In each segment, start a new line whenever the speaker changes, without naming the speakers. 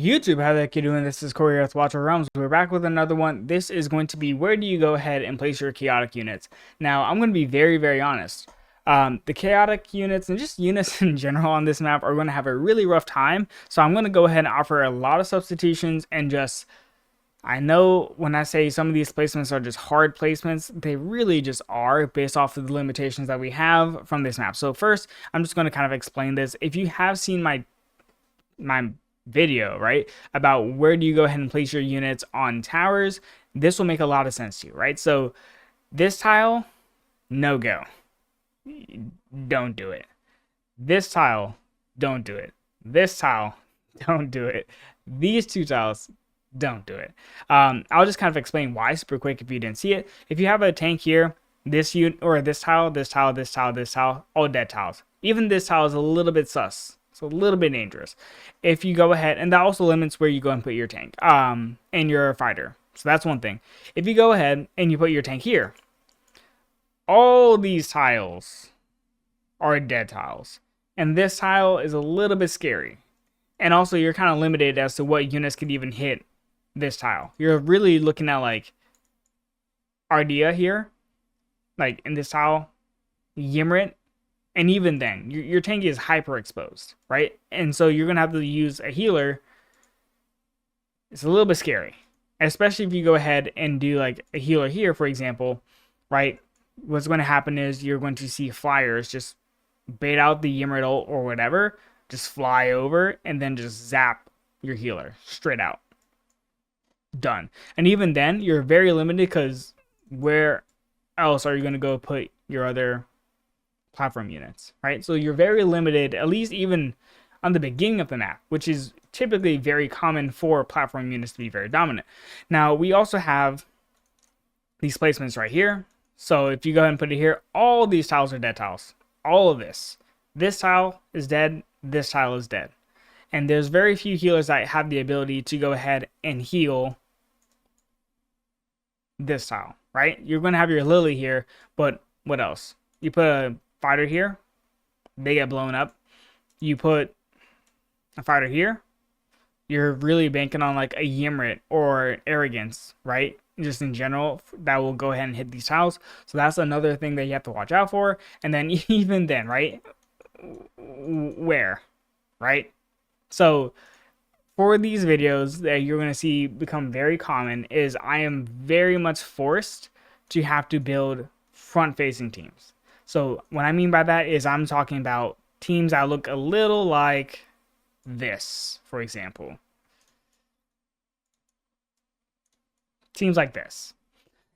YouTube, how the heck you doing? This is Corey with Watcher Realms. We're back with another one. This is going to be where do you go ahead and place your chaotic units. Now, I'm going to be very honest. The chaotic units and just units in general on this map are going to have a really rough time. So I'm going to go ahead and offer a lot of substitutions and just, I know when I say some of these placements are just hard placements, they really just are based off of the limitations that we have from this map. So first, I'm just going to kind of explain this. If you have seen my video, right, about where do you go ahead and place your units on towers, this will make a lot of sense to you, right? So this tile, no go. Don't do it. This tile, don't do it. This tile, don't do it. These two tiles, don't do it. I'll just kind of explain why super quick if you didn't see it. If you have a tank here, this unit or this tile, this tile, this tile, this tile, all dead tiles. Even this tile is a little bit sus. It's a little bit dangerous. If you go ahead, and that also limits where you go and put your tank and your fighter. So that's one thing. If you go ahead and you put your tank here, all these tiles are dead tiles. And this tile is a little bit scary. And also you're kind of limited as to what units can even hit this tile. You're really looking at like Ardea here, like in this tile, Ymrit. And even then, your tank is hyper exposed, right? And so you're going to have to use a healer. It's a little bit scary, especially if you go ahead and do like a healer here, for example, right? What's going to happen is you're going to see flyers just bait out the Ymrit ult or whatever, just fly over and then just zap your healer straight out. Done. And even then, you're very limited because where else are you going to go put your other platform units, right? So you're very limited, at least even on the beginning of the map, which is typically very common for platform units to be very dominant. Now, we also have these placements right here. So if you go ahead and put it here, all these tiles are dead tiles. All of this. This tile is dead. This tile is dead. And there's very few healers that have the ability to go ahead and heal this tile, right? You're going to have your Lily here, but what else? You put a fighter here, they get blown up. You put a fighter here, you're really banking on like a Ymrit or Arrogance, right? Just in general, that will go ahead and hit these tiles. So that's another thing that you have to watch out for. And then even then, right? Where, right? So for these videos that you're going to see become very common is I am very much forced to have to build front-facing teams. So what I mean by that is I'm talking about teams that look a little like this, for example. Teams like this.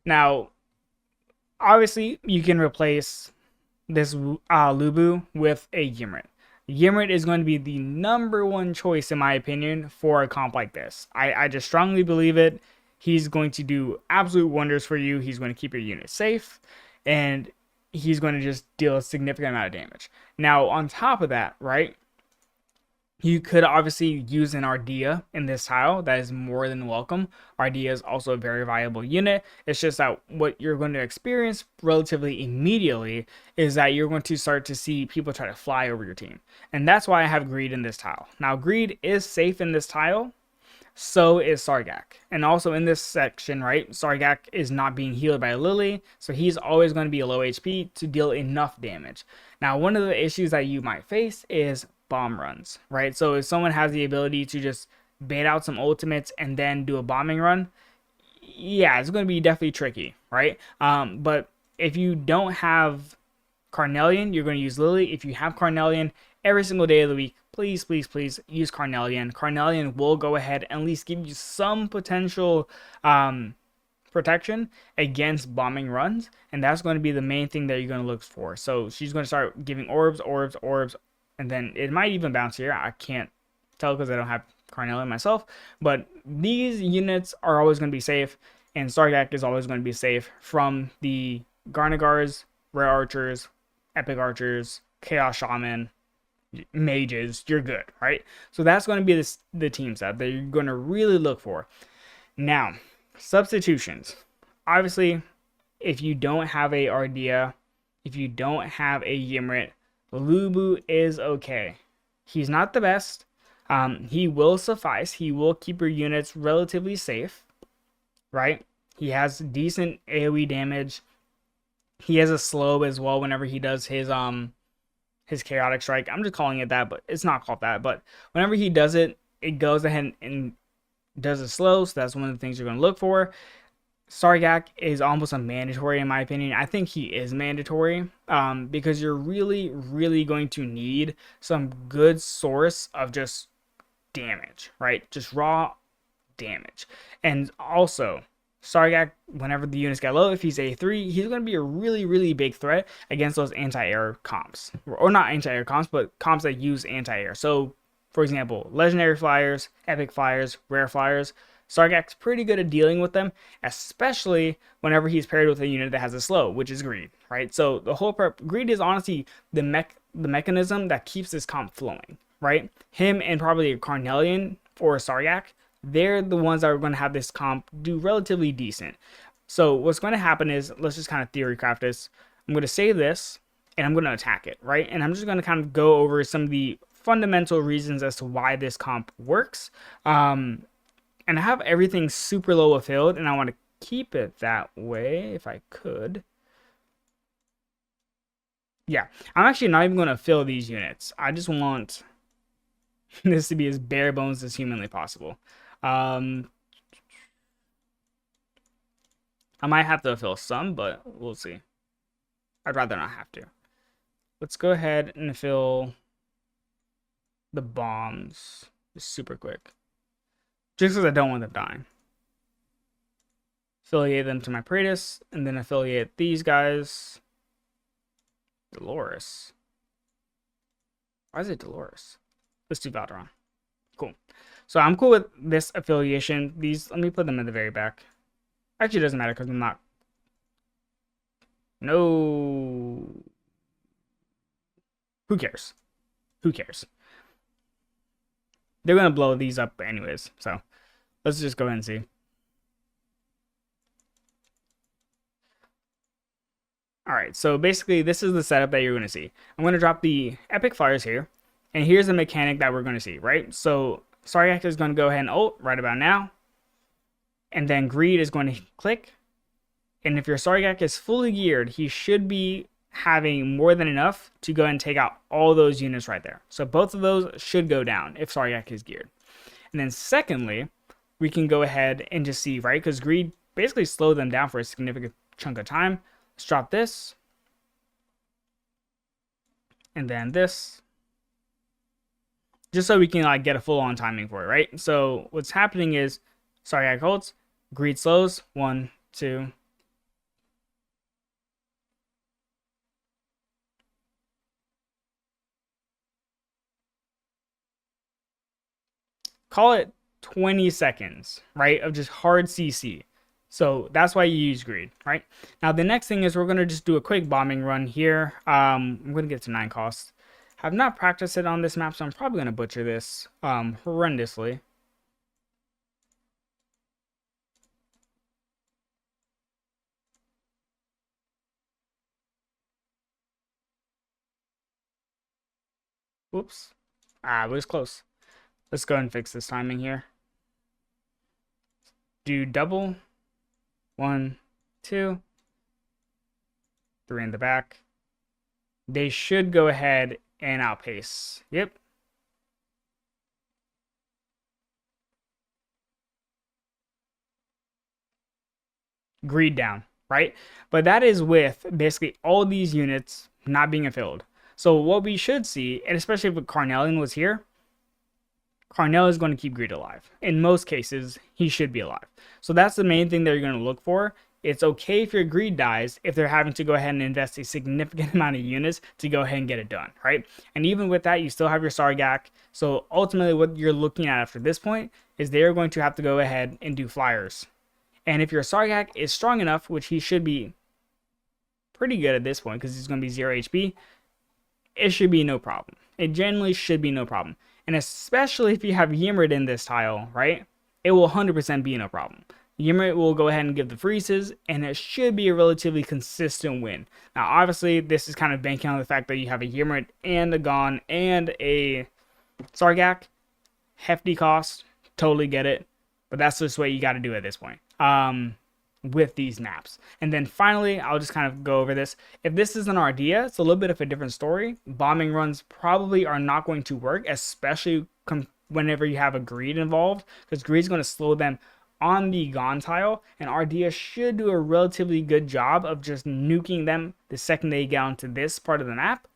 Now, obviously, you can replace this Lubu with a Ymrit. Ymrit is going to be the #1 choice, in my opinion, for a comp like this. I just strongly believe it. He's going to do absolute wonders for you. He's going to keep your unit safe. And he's going to just deal a significant amount of damage. Now, on top of that, right, you could obviously use an Ardea in this tile. That is more than welcome. Ardea is also a very viable unit. It's just that what you're going to experience relatively immediately is that you're going to start to see people try to fly over your team. And that's why I have Greed in this tile. Now, Greed is safe in this tile. So is Sargak. And also in this section, right, Sargak is not being healed by Lily, so he's always going to be a low HP to deal enough damage. Now, one of the issues that you might face is bomb runs, right? So if someone has the ability to just bait out some ultimates and then do a bombing run, yeah, it's going to be definitely tricky, right? But if you don't have Carnelian, you're going to use Lily. If you have Carnelian, every single day of the week, please use Carnelian. Carnelian will go ahead and at least give you some potential protection against bombing runs. And that's going to be the main thing that you're going to look for. So she's going to start giving orbs. And then it might even bounce here. I can't tell because I don't have Carnelian myself. But these units are always going to be safe. And Sargak is always going to be safe from the Garnagars, Rare Archers, Epic Archers, Chaos Shaman, mages. You're good, right? So that's going to be the team set that you're going to really look for. Now, substitutions. Obviously, if you don't have a Ardea, if you don't have a Ymrit, Lubu is okay. He's not the best, He will suffice. He will keep your units relatively safe, right? He has decent AoE damage. He has a slow as well whenever he does his chaotic strike. I'm just calling it that, but it's not called that. But whenever he does it, it goes ahead and does a slow. So that's one of the things you're going to look for. Sargak is almost a mandatory in my opinion. I think he is mandatory because you're really going to need some good source of just damage, right? Just raw damage. And also, Sargak, whenever the units get low, if he's A3, he's going to be a really big threat against those anti-air comps. Or not anti-air comps, but comps that use anti-air. So, for example, legendary flyers, epic flyers, rare flyers. Sargak's pretty good at dealing with them, especially whenever he's paired with a unit that has a slow, which is Greed, right? So the whole Greed is honestly the mechanism that keeps this comp flowing, right? Him and probably a Carnelian or a Sargak, they're the ones that are going to have this comp do relatively decent. So what's going to happen is, let's just kind of theory craft this. I'm going to save this, and I'm going to attack it, right? And I'm just going to kind of go over some of the fundamental reasons as to why this comp works. And I have everything super low filled, and I want to keep it that way if I could. Yeah, I'm actually not even going to fill these units. I just want this to be as bare bones as humanly possible. I might have to fill some, but we'll see. I'd rather not have to. Let's go ahead and fill the bombs just super quick. Just because I don't want them dying. Affiliate them to my Praetus, and then affiliate these guys. Dolores. Why is it Dolores? Let's do Valderon. Cool. So I'm cool with this affiliation. These, let me put them in the very back. Actually, it doesn't matter because I'm not. No. Who cares? Who cares? They're going to blow these up anyways. So let's just go ahead and see. All right. So basically, this is the setup that you're going to see. I'm going to drop the epic flyers here. And here's the mechanic that we're going to see, right? So Sargak is going to go ahead and ult right about now. And then Greed is going to click. And if your Sargak is fully geared, he should be having more than enough to go ahead and take out all those units right there. So both of those should go down if Sargak is geared. And then secondly, we can go ahead and just see, right? Because Greed basically slowed them down for a significant chunk of time. Let's drop this. And then this. Just so we can like get a full-on timing for it, right? So what's happening is Sargak holds, Greed slows, 1, 2. Call it 20 seconds, right, of just hard CC. So that's why you use Greed, right? Now the next thing is we're going to just do a quick bombing run here. I'm going to get to 9 costs. Have not practiced it on this map, so I'm probably going to butcher this horrendously. Whoops. It was close. Let's go ahead and fix this timing here. Do double. 1, 2. 3 in the back. They should go ahead and outpace. Yep. Greed down, right? But that is with basically all these units not being filled. So what we should see, and especially if Carnelian was here, Carnell is going to keep Greed alive. In most cases, he should be alive. So that's the main thing that you're going to look for. It's okay if your Greed dies if they're having to go ahead and invest a significant amount of units to go ahead and get it done, right? And even with that, you still have your Sargak. So ultimately what you're looking at after this point is they're going to have to go ahead and do flyers. And if your Sargak is strong enough, which he should be pretty good at this point because he's going to be 0 HP, it should be no problem. It generally should be no problem. And especially if you have Ymrit in this tile, right? It will 100% be no problem. Ymrit will go ahead and give the freezes, and it should be a relatively consistent win. Now, obviously, this is kind of banking on the fact that you have a Ymrit and a Gon and a Sargak. hefty cost, totally get it, but that's just what you got to do at this point with these maps. And then finally, I'll just kind of go over this. If this is an Ardea, it's a little bit of a different story. Bombing runs probably are not going to work, especially whenever you have a greed involved, because greed is going to slow them on the Gon tile, and Ardea should do a relatively good job of just nuking them the second they get onto this part of the map,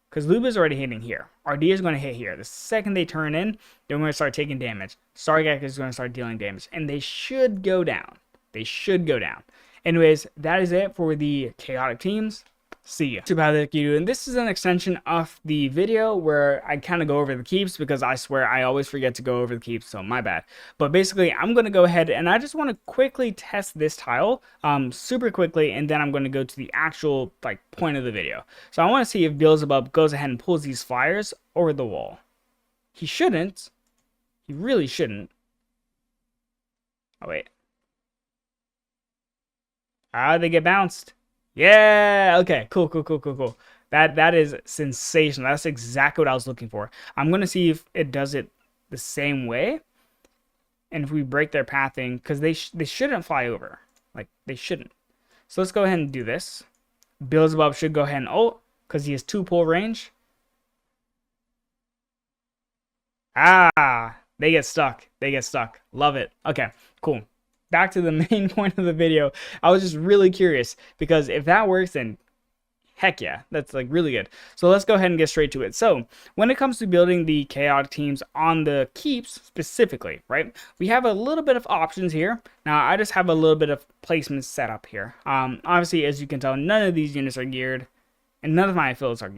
because Luba is already hitting here. Ardea is going to hit here. The second they turn in, they're going to start taking damage. Sargak is going to start dealing damage, and they should go down. They should go down. Anyways, that is it for the chaotic teams. See ya. And this is an extension of the video where I kind of go over the keeps, because I swear I always forget to go over the keeps, so my bad. But basically, I'm going to go ahead and I just want to quickly test this tile super quickly, and then I'm going to go to the actual point of the video. So I want to see if Beelzebub goes ahead and pulls these flyers over the wall. He shouldn't. He really shouldn't. Oh, wait. They get bounced. Yeah, okay, cool. That is sensational. That's exactly what I was looking for. I'm going to see if it does it the same way. And if we break their pathing, because they shouldn't fly over. They shouldn't. So let's go ahead and do this. Beelzebub should go ahead and ult, because he has 2 pull range. Ah, they get stuck. Love it. Okay, cool. Back to the main point of the video. I was just really curious, because if that works, then heck yeah, that's really good. So let's go ahead and get straight to it. So when it comes to building the chaotic teams on the keeps specifically, right, we have a little bit of options here. Now I just have a little bit of placements set up here. Obviously, as you can tell, none of these units are geared, and none of my affiliates are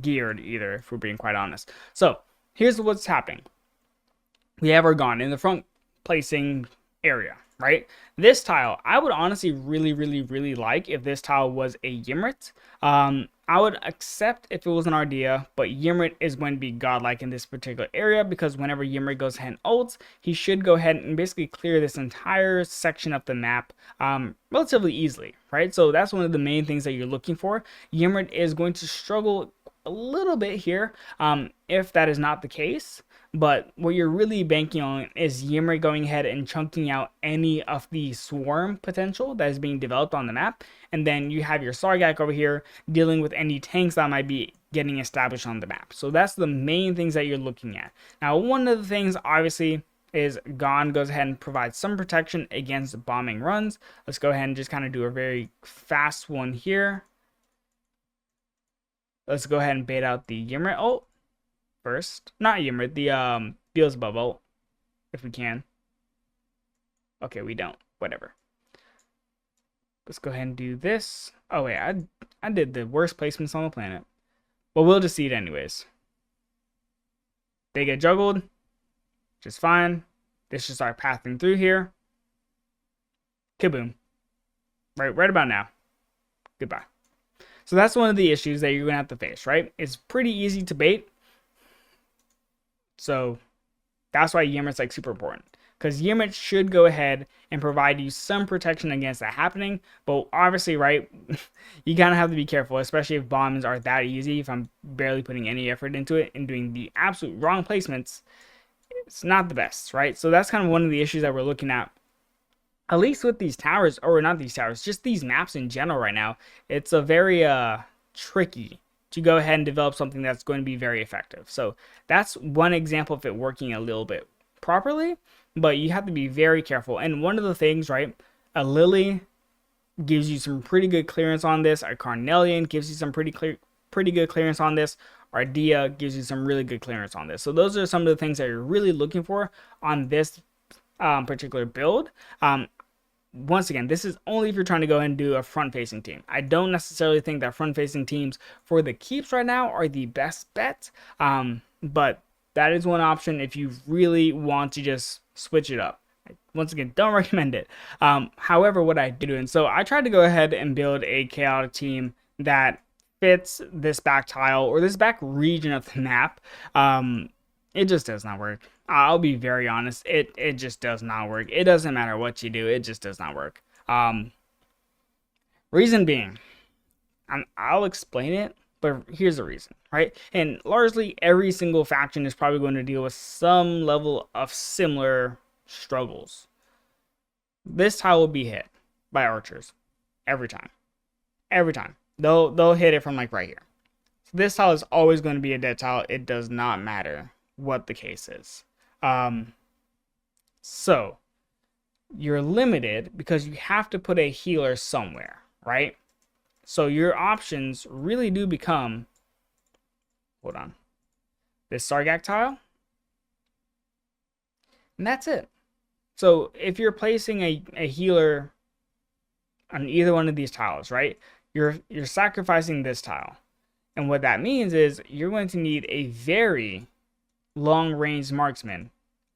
geared either, if we're being quite honest. So here's what's happening. We have our Gon in the front placing area. Right, this tile, I would honestly really like if this tile was a Ymrit. I would accept if it was an Ardea, but Ymrit is going to be godlike in this particular area, because whenever Ymrit goes ahead and ults, he should go ahead and basically clear this entire section of the map relatively easily, right? So that's one of the main things that you're looking for. Ymrit is going to struggle a little bit here if that is not the case. But what you're really banking on is Ymrit going ahead and chunking out any of the swarm potential that is being developed on the map. And then you have your Sargak over here dealing with any tanks that might be getting established on the map. So that's the main things that you're looking at. Now, one of the things, obviously, is Gon goes ahead and provides some protection against bombing runs. Let's go ahead and just kind of do a very fast one here. Let's go ahead and bait out the Ymrit ult first. Not Ymrit, the Beelzebub ult, if we can. Okay, we don't. Whatever. Let's go ahead and do this. Oh wait, I did the worst placements on the planet. But we'll just see it anyways. They get juggled. Just fine. This should start pathing through here. Kaboom. Right about now. Goodbye. So that's one of the issues that you're going to have to face, right? It's pretty easy to bait. So that's why Ymrit's super important. Because Ymrit should go ahead and provide you some protection against that happening. But obviously, right, you kind of have to be careful, especially if bombs are that easy. If I'm barely putting any effort into it and doing the absolute wrong placements, it's not the best, right? So that's kind of one of the issues that we're looking at least with these towers, or not these towers, just these maps in general right now. It's a very tricky to go ahead and develop something that's going to be very effective. So that's one example of it working a little bit properly, but you have to be very careful. And one of the things, right, a Lily gives you some pretty good clearance on this. A Carnelian gives you some pretty good clearance on this. Ardea gives you some really good clearance on this. So those are some of the things that you're really looking for on this particular build. Once again, this is only if you're trying to go ahead and do a front-facing team. I don't necessarily think that front-facing teams for the keeps right now are the best bet, but that is one option if you really want to just switch it up. Once again, don't recommend it. However, what I do, and so I tried to go ahead and build a chaotic team that fits this back tile or this back region of the map. It just does not work. I'll be very honest. It just does not work. It doesn't matter what you do. It just does not work. Reason being, I'll explain it, But here's the reason, right? And largely every single faction is probably going to deal with some level of similar struggles. This tile will be hit by archers every time. Every time. They'll hit it from like right here. So this tile is always going to be a dead tile. It does not matter what the case is. So you're limited because you have to put a healer somewhere, right? So your options really do become, hold on, this Sargak tile, and that's it. So if you're placing a healer on either one of these tiles, right, you're sacrificing this tile. And what that means is you're going to need a very long-range marksman,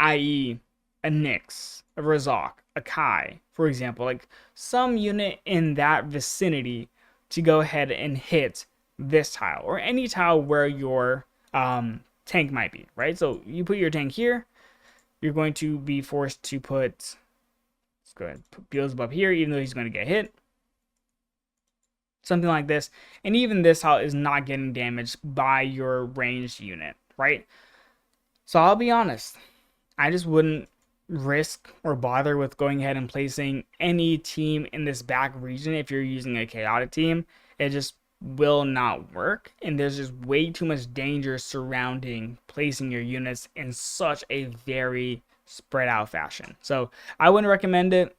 i.e. a Nyx, a Razak, a Kai, for example, like some unit in that vicinity to go ahead and hit this tile or any tile where your tank might be, right? So you put your tank here, you're going to be forced to put, let's go ahead and put Beelzebub here, even though he's going to get hit. Something like this. And even this tile is not getting damaged by your ranged unit, right? So I'll be honest, I just wouldn't risk or bother with going ahead and placing any team in this back region if you're using a chaotic team. It just will not work, and there's just way too much danger surrounding placing your units in such a very spread out fashion. So I wouldn't recommend it.